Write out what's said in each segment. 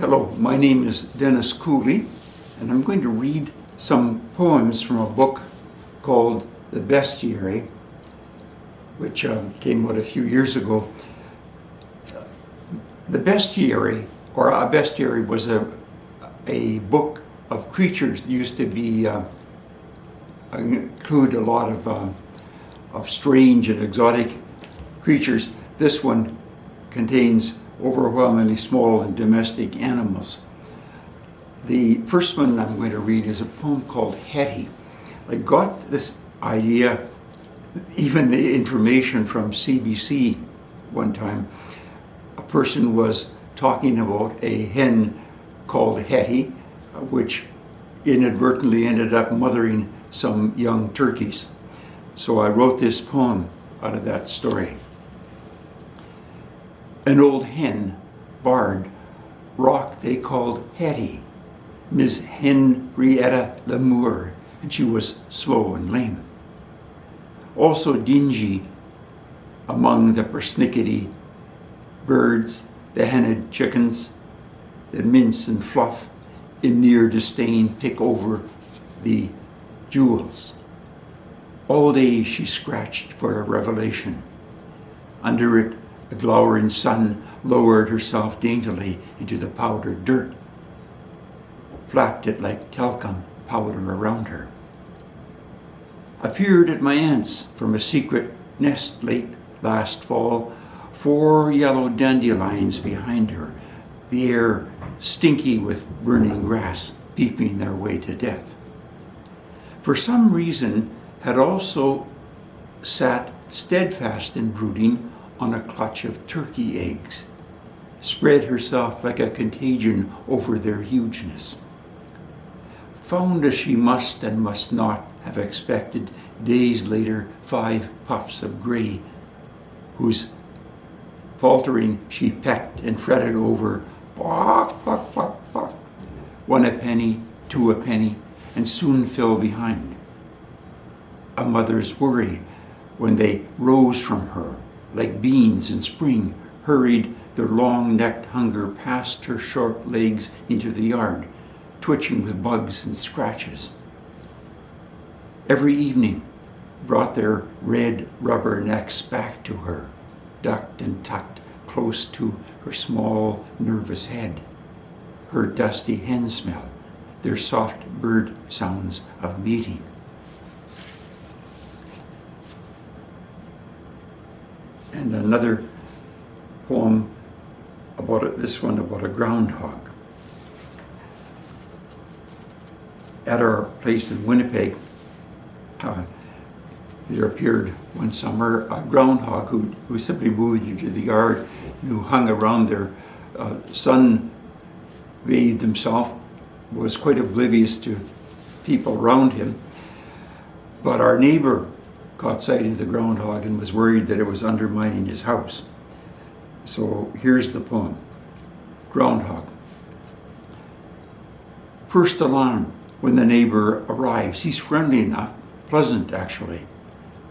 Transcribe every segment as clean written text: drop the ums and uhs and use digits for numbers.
Hello, my name is Dennis Cooley, and I'm going to read some poems from a book called The Bestiary, which came out a few years ago. The Bestiary, or a bestiary, was a book of creatures that used to be include a lot of strange and exotic creatures. This one contains overwhelmingly small and domestic animals. The first one I'm going to read is a poem called Hetty. I got this idea, even the information, from CBC one time. A person was talking about a hen called Hetty, which inadvertently ended up mothering some young turkeys. So I wrote this poem out of that story. An old hen, barred, rock they called Hetty, Miss Henrietta Lamour, and she was slow and lame. Also dingy among the persnickety birds, the henned chickens, that mince and fluff in near disdain pick over the jewels. All day she scratched for a revelation. Under it, the glowering sun lowered herself daintily into the powdered dirt, flapped it like talcum powder around her. Appeared at my aunt's from a secret nest late last fall, 4 yellow dandelions behind her, the air stinky with burning grass, peeping their way to death. For some reason, had also sat steadfast and brooding on a clutch of turkey eggs, spread herself like a contagion over their hugeness. Found as she must and must not have expected, days later 5 puffs of grey, whose faltering she pecked and fretted over, bawk, bawk, bawk, bawk, 1 a penny, 2 a penny, and soon fell behind. A mother's worry when they rose from her, like beans in spring, hurried their long-necked hunger past her short legs into the yard, twitching with bugs and scratches. Every evening brought their red rubber necks back to her, ducked and tucked close to her small, nervous head, her dusty hen smell, their soft bird sounds of meeting. And another poem about this one about a groundhog. At our place in Winnipeg, there appeared one summer a groundhog who simply moved into the yard and who hung around there, sun-bathed himself, was quite oblivious to people around him. But our neighbor caught sight of the groundhog and was worried that it was undermining his house. So here's the poem. Groundhog. First alarm when the neighbor arrives. He's friendly enough, pleasant actually,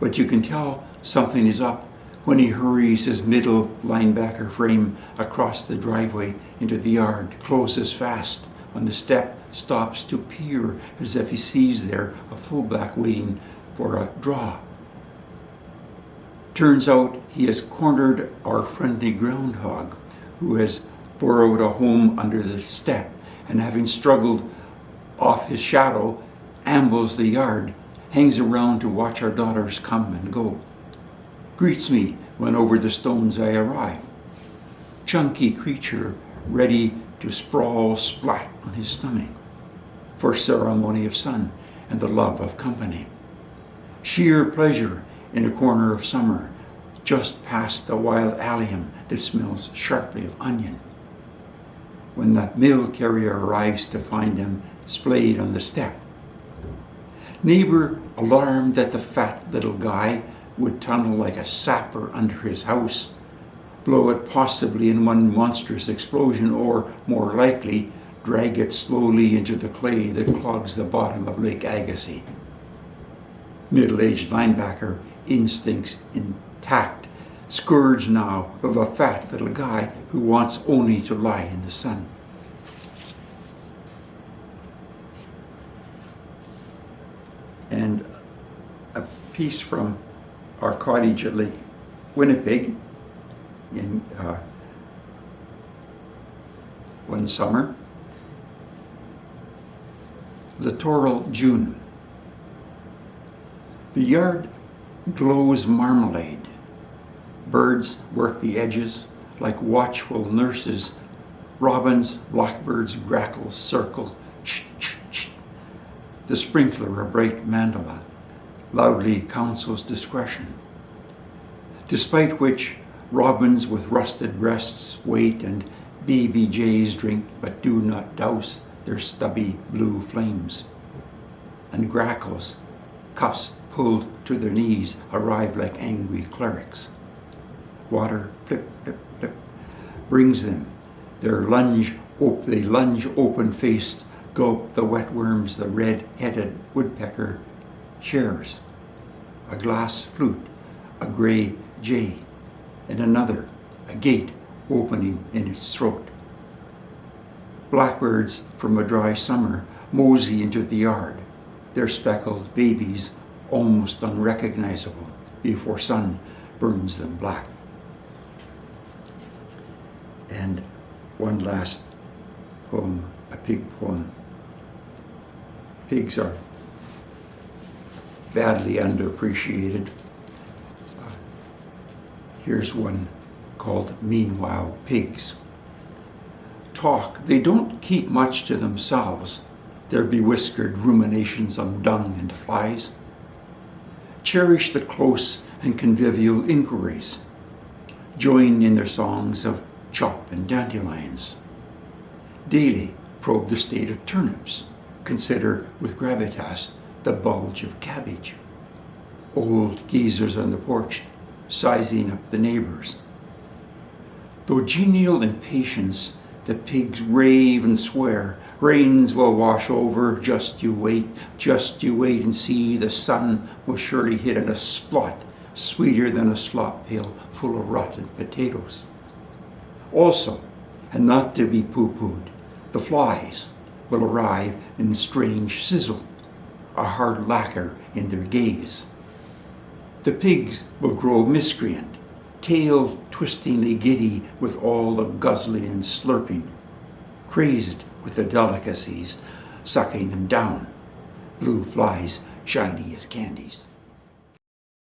but you can tell something is up when he hurries his middle linebacker frame across the driveway into the yard, closes fast on the step, stops to peer as if he sees there a fullback waiting for a draw. Turns out he has cornered our friendly groundhog, who has borrowed a home under the step, and having struggled off his shadow, ambles the yard, hangs around to watch our daughters come and go. Greets me when over the stones I arrive. Chunky creature ready to sprawl splat on his stomach for ceremony of sun and the love of company. Sheer pleasure in a corner of summer, just past the wild allium that smells sharply of onion. When the mail carrier arrives to find them splayed on the step. Neighbor alarmed that the fat little guy would tunnel like a sapper under his house, blow it possibly in one monstrous explosion, or, more likely, drag it slowly into the clay that clogs the bottom of Lake Agassiz. Middle-aged linebacker, instincts intact, scourge now of a fat little guy who wants only to lie in the sun. piece from our cottage at Lake Winnipeg in one summer. Littoral June. The yard glows marmalade. Birds work the edges like watchful nurses. Robins, blackbirds, grackles circle. Ch, ch, ch. The sprinkler, a bright mandala, loudly counsels discretion. Despite which, robins with rusted breasts wait, and baby jays drink but do not douse their stubby blue flames. And grackles, cuffs pulled to their knees, arrive like angry clerics. Water, plip, plip, plip, brings them. They lunge open-faced, gulp the wet worms the red-headed woodpecker shares. A glass flute, a grey jay, and another, a gate opening in its throat. Blackbirds from a dry summer mosey into the yard, their speckled babies almost unrecognizable before sun burns them black. And one last poem, a pig poem. Pigs are badly underappreciated. Here's one called Meanwhile Pigs. Talk, they don't keep much to themselves, their bewhiskered ruminations on dung and flies. Cherish the close and convivial inquiries. Join in their songs of chop and dandelions. Daily probe the state of turnips. Consider with gravitas the bulge of cabbage. Old geezers on the porch, sizing up the neighbors. Though genial in patience, the pigs rave and swear. Rains will wash over, just you wait and see. The sun will surely hit in a splot, sweeter than a slop pail full of rotten potatoes. Also, and not to be pooh-poohed, the flies will arrive in strange sizzle, a hard lacquer in their gaze. The pigs will grow miscreant, tail twistingly giddy with all the guzzling and slurping, crazed with the delicacies, sucking them down, blue flies shiny as candies.